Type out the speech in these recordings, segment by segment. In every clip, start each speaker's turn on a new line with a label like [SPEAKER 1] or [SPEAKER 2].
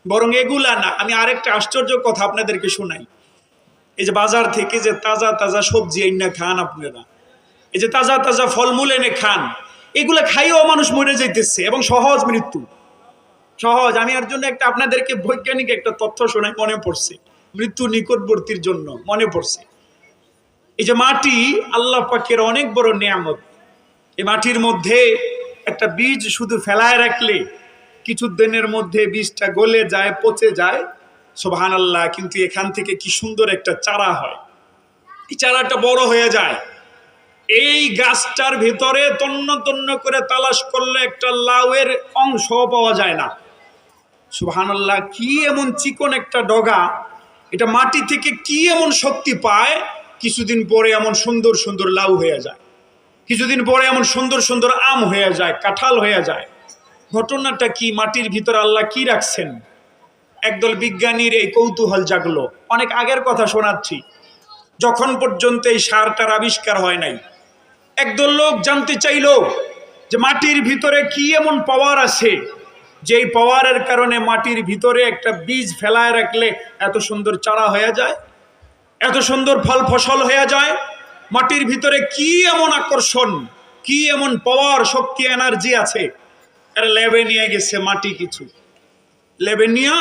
[SPEAKER 1] বরং এগুলা না, আমি আরেকটা আশ্চর্য কথা আপনাদেরকে শোনাই। এই যে বাজার থেকে যে তাজা তাজা সবজি এনে খান আপনারা, এই যে তাজা তাজা ফলমূল এনে খান, এগুলা খাইয়েও মানুষ মরে যাইতেছে, এবং সহজ মৃত্যু, সহজ। আমি এর জন্য একটা আপনাদেরকে বৈজ্ঞানিক একটা তথ্য শোনাই, মনে পড়ছে, মৃত্যু নিকটবর্তীর জন্য মনে পড়ছে। এই যে মাটি আল্লাহ পাকের অনেক বড় নিয়ামত। এই মাটির মধ্যে একটা বীজ শুধু ফেলায় রাখলে কিছু দিনের মধ্যে বীজটা গলে যায়, পচে যায়, সুবহানাল্লাহ। কিন্তু এখান থেকে কি সুন্দর একটা চারা হয়, এই চারাটা বড় হয়ে যায়। এই গাছটার ভিতরে তন্ন তন্ন করে তালাশ করলে একটা লাউয়ের অংশ পাওয়া যায় না। সুবহানাল্লাহ, কি এমন চিকন একটা ডগা, এটা মাটি থেকে কি এমন শক্তি পায়, কিছুদিন পরে এমন সুন্দর সুন্দর লাউ হয়ে যায়, কিছুদিন পরে এমন সুন্দর সুন্দর আম হয়ে যায়, কাঁঠাল হয়ে যায়। ঘটনাটা কি? মাটির ভিতরে আল্লাহ কি রাখছেন? একদল বিজ্ঞানীর এই কৌতূহল জাগলো। অনেক আগের কথা শোনাচ্ছি, যখন পর্যন্ত এই সারটার আবিষ্কার হয় নাই। একদল লোক জানতে চাইল যে মাটির ভিতরে কি এমন পাওয়ার আছে, যেই পাওয়ারের কারণে মাটির ভিতরে একটা বীজ ফেলায় রাখলে এত সুন্দর চারা হয়ে যায়, এত সুন্দর ফল ফসল হয়ে যায়। মাটির ভিতরে কি এমন আকর্ষণ, কি এমন পাওয়ার, শক্তি, এনার্জি আছে। এরা ল্যাবে নিয়ে গেছে মাটি, কিছু ল্যাবে নিয়ে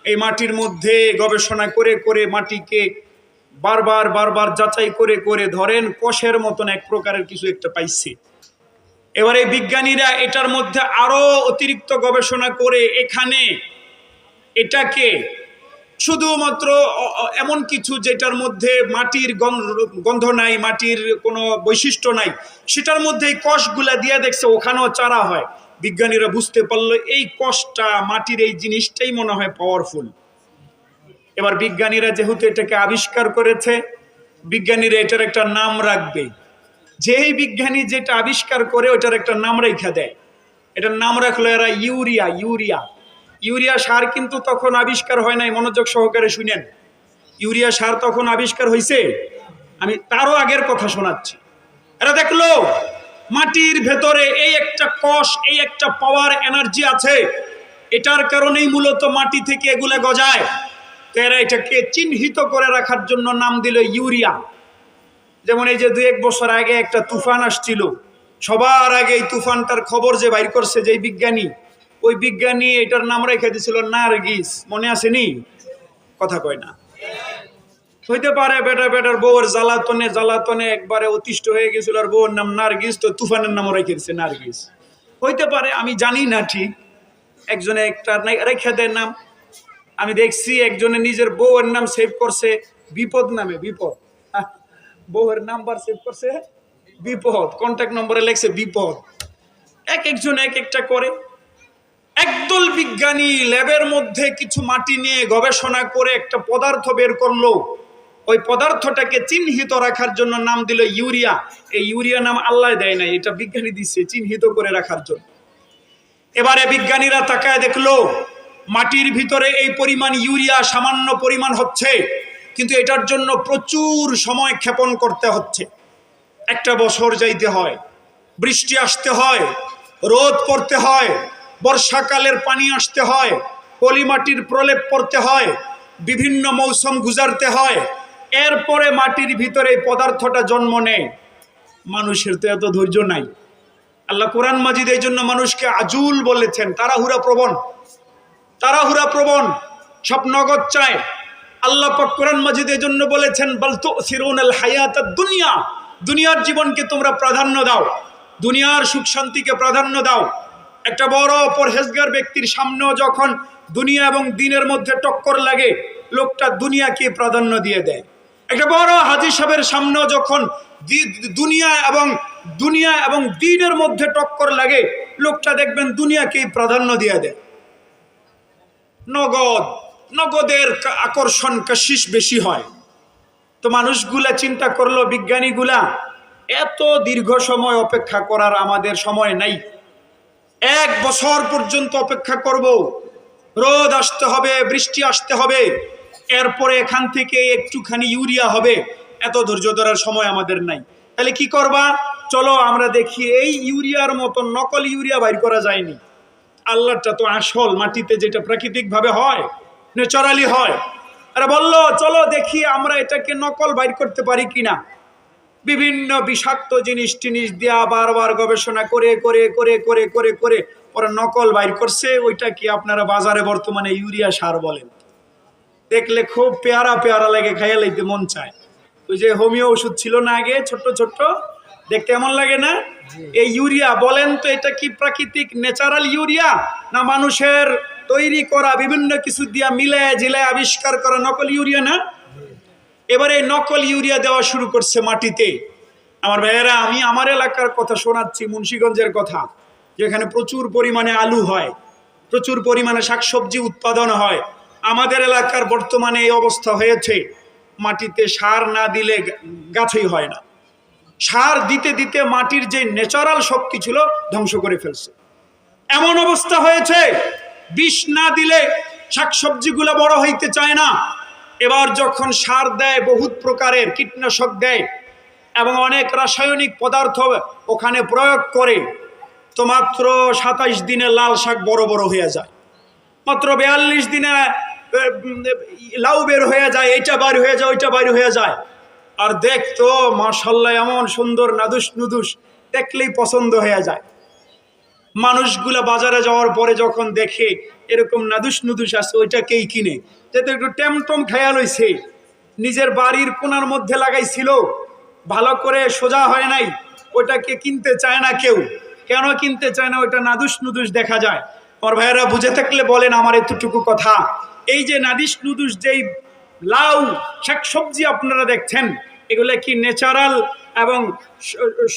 [SPEAKER 1] এই মাটির মধ্যে গবেষণা করে করে মাটিকে বারবার বারবার যাচাই করে করে ধরেন কোষের মতন এক প্রকারের কিছু একটা পাইছে। এবারে বিজ্ঞানীরা এটার মধ্যে আরো অতিরিক্ত গবেষণা করে এখানে এটাকে শুধুমাত্র এমন কিছু যেটার মধ্যে মাটির গন্ধ নাই, মাটির কোনো বৈশিষ্ট্য নাই, সেটার মধ্যে এই কোষগুলা দিয়ে দেখছে ওখানেও চারা হয়। বিজ্ঞানীরা বুঝতে পারলো এই কোষটা, মাটির এই জিনিসটাই মনে হয় পাওয়ারফুল। এবার বিজ্ঞানীরা যেহেতু এটাকে আবিষ্কার করেছে, বিজ্ঞানীরা এটার একটা নাম রাখবে। যেই বিজ্ঞানী যেটা আবিষ্কার করে ওটার একটা নাম রেখে দেয়। এটার নাম রাখলো এরা ইউরিয়া। ইউরিয়া ইউরিয়া সার কিন্তু তখন আবিষ্কার হয় নাই, মনোযোগ সহকারে শুনেন। ইউরিয়া সার তখন আবিষ্কার হয়েছে, আমি তারও আগের কথা শোনাচ্ছি। এরা দেখলো মাটির ভেতরে এই একটা কোষ, এই একটা পাওয়ার, এনার্জি আছে, এটার কারণেই মূলত মাটি থেকে এগুলা গজায়। তো এরা এটাকে চিহ্নিত করে রাখার জন্য নাম দিল ইউরিয়া। যেমন এই যে 2-1 বছর আগে একটা তুফান আসছিল, সবার আগে এই তুফানটার খবর যে বাইর করছে যে বিজ্ঞানী, ওই বিজ্ঞানী এটার নাম রেখে দিয়েছিল নার্গিস। মনে আসেনি? কথা কয় না। হইতে পারে বেটার বউয়ের জ্বালাতনে জ্বালাতনে একবারে অতিষ্ঠ হয়ে গেছিল, আর বউয়ের নাম নার্গিস, তো তুফানের নামও রেখে দিচ্ছে নার্গিস। হইতে পারে, আমি জানি না ঠিক। একজনে একটা রেখে দেয় নাম। আমি দেখছি একজনে নিজের বউয়ের নাম সেভ করছে বিপদ নামে, বিপদ। বউয়ের নাম্বার সেভ করছে বিপদ, কন্ট্যাক্ট নম্বরে লেখছে বিপদ। এক একজন এক একটা করে। একদল বিজ্ঞানী ল্যাবের মধ্যে কিছু মাটি নিয়ে গবেষণা করে একটা পদার্থ বের করলো। ওই পদার্থটাকে চিহ্নিত রাখার জন্য নাম দিল ইউরিয়া। এই ইউরিয়া নাম আল্লাহ দেয় নাই, এটা বিজ্ঞানী দিচ্ছে চিহ্নিত করে রাখার জন্য। এবারে বিজ্ঞানীরা তাকায় দেখলো মাটির ভিতরে এই পরিমাণ ইউরিয়া সামান্য পরিমাণ হচ্ছে, কিন্তু এটার জন্য প্রচুর সময় ক্ষেপণ করতে হচ্ছে। 1 বছর যাইতে হয়, বৃষ্টি আসতে হয়, রোদ পড়তে হয়, বর্ষাকালের পানি আসতে হয়, পলিমাটির প্রলেপ পড়তে হয়, বিভিন্ন মৌসুম গুজারতে হয়, এরপরে মাটির ভিতরে পদার্থটা জন্ম নেয়। মানুষের তো এত ধৈর্য নাই। আল্লাহ কোরআন মাজিদ এই জন্য মানুষকে আজুল বলেছেন, তাড়াহুড়া প্রবণ, তাড়াহুড়া প্রবণ, সব নগদ চায়। আল্লাহ পাক কোরআন মাজিদ এই জন্য বলেছেন, বাল তুসিরুনাল হায়াতাদ দুনিয়া, দুনিয়ার জীবনকে তোমরা প্রাধান্য দাও, দুনিয়ার সুখ শান্তিকে প্রাধান্য দাও। একটা বড় পরহেজগার ব্যক্তির সামনেও যখন দুনিয়া এবং দ্বীনের মধ্যে টক্কর লাগে, লোকটা দুনিয়াকে প্রাধান্য দিয়ে দেয়। একটা বড় হাজী সাহেবের সামনেও যখন দুনিয়া এবং দ্বীনের মধ্যে টক্কর লাগে, লোকটা দেখবেন দুনিয়াকেই প্রাধান্য দিয়ে দেয়। নগদের আকর্ষণ কাশিস বেশি হয়। তো মানুষগুলা চিন্তা করলো, বিজ্ঞানীগুলা, এত দীর্ঘ সময় অপেক্ষা করার আমাদের সময় নাই। 1 বছর পর্যন্ত অপেক্ষা করব, রোদ আসতে হবে, বৃষ্টি আসতে হবে, এরপরে এখান থেকে একটুখানি ইউরিয়া হবে। এত ধৈর্য ধরার সময় আমাদের নাই। তাহলে কি করবা? চলো আমরা দেখি এই ইউরিয়ার মতো নকল ইউরিয়া বাইর করা যায়নি। আল্লাহটা তো আসল, মাটিতে যেটা প্রাকৃতিকভাবে হয়, ন্যাচারালি হয়। আরে বললো চলো দেখি আমরা এটাকে নকল বাইর করতে পারি কিনা। বিভিন্ন বিষাক্ত জিনিস টিনিস দিয়া বারবার গবেষণা করে করে করে করে করে করে পরে নকল বাইর করছে। ওইটা কি আপনারা বাজারে বর্তমানে ইউরিয়া সার বলেন। দেখলে খুব পেয়ারা পেয়ারা লাগে, খাইয়া লাইতে মন চায়। ওই যে হোমিও ওষুধ ছিল না আগে, ছোট্ট ছোট্ট, দেখতে এমন লাগে না? এই ইউরিয়া বলেন তো এটা কি প্রাকৃতিক ন্যাচারাল ইউরিয়া, না মানুষের তৈরি করা বিভিন্ন কিছু দিয়া মিলায় জিলায় আবিষ্কার করা নকল ইউরিয়া? না। এবারে নকল ইউরিয়া দেওয়া শুরু করছে মাটিতে। আমার ভাইয়েরা, আমি আমার এলাকার কথা শোনাচ্ছি, মুন্সিগঞ্জের কথা, যেখানে প্রচুর পরিমাণে আলু হয়, প্রচুর পরিমাণে শাকসবজি উৎপাদন হয়। আমাদের এলাকার বর্তমানে এই অবস্থা হয়েছে, মাটিতে সার না দিলে গাছই হয় না। সার দিতে দিতে মাটির যে ন্যাচারাল শক্তি ছিল ধ্বংস করে ফেলছে। এমন অবস্থা হয়েছে, বিষ না দিলে শাকসবজিগুলো বড় হইতে চায় না। এবার যখন সার দেয়, বহুত প্রকারের কীটনাশক দেয় এবং অনেক রাসায়নিক পদার্থ ওখানে প্রয়োগ করে, তো মাত্র 27 দিনে লাল শাক বড় বড় হয়ে যায়, মাত্র 42 দিনে লাউ বের হয়ে যায়, এইটা বাইর হয়ে যায়, ওইটা বাইর হয়ে যায়। আর দেখতো মাশাআল্লাহ এমন সুন্দর নাদুস নুদুস, দেখলেই পছন্দ হয়ে যায়। মানুষগুলা বাজারে যাওয়ার পরে যখন দেখে এরকম নাদুস নুদুস আছে, ওইটাকেই কিনে। যাতে একটু টেমটম খেয়াল হয়েছে, নিজের বাড়ির কোনার মধ্যে লাগাইছিল, ভালো করে সোজা হয় নাই, ওইটাকে কিনতে চায় না কেউ। কেন কিনতে চায় না? ওইটা নাদুস নুদুস দেখা যায়। আমার ভাইয়েরা বুঝে থাকলে বলেন আমার এতটুকু কথা। এই যে নাদিস নুদুস যেই লাউ শাকসবজি আপনারা দেখছেন, এগুলো কি ন্যাচারাল এবং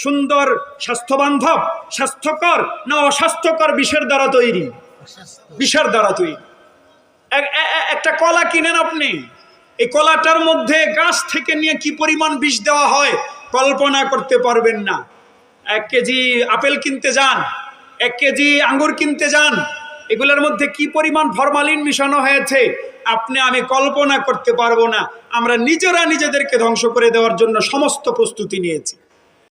[SPEAKER 1] সুন্দর স্বাস্থ্যবান্ধব, স্বাস্থ্যকর, না অস্বাস্থ্যকর বিষের দ্বারা তৈরি? বিষের দ্বারা তৈরি। একটা কলা কিনেন আপনি, এই কলাটার মধ্যে গাছ থেকে নিয়ে কি পরিমাণ বিষ দেওয়া হয় কল্পনা করতে পারবেন না। 1 কেজি আপেল কিনতে যান, 1 কেজি আঙ্গুর কিনতে যান, এগুলোর মধ্যে কি পরিমাণ ফরমালিন মিশানো হয়েছে আপনি আমি কল্পনা করতে পারবো না। আমরা নিজেরা নিজেদেরকে ধ্বংস করে দেওয়ার জন্য সমস্ত প্রস্তুতি নিয়েছি।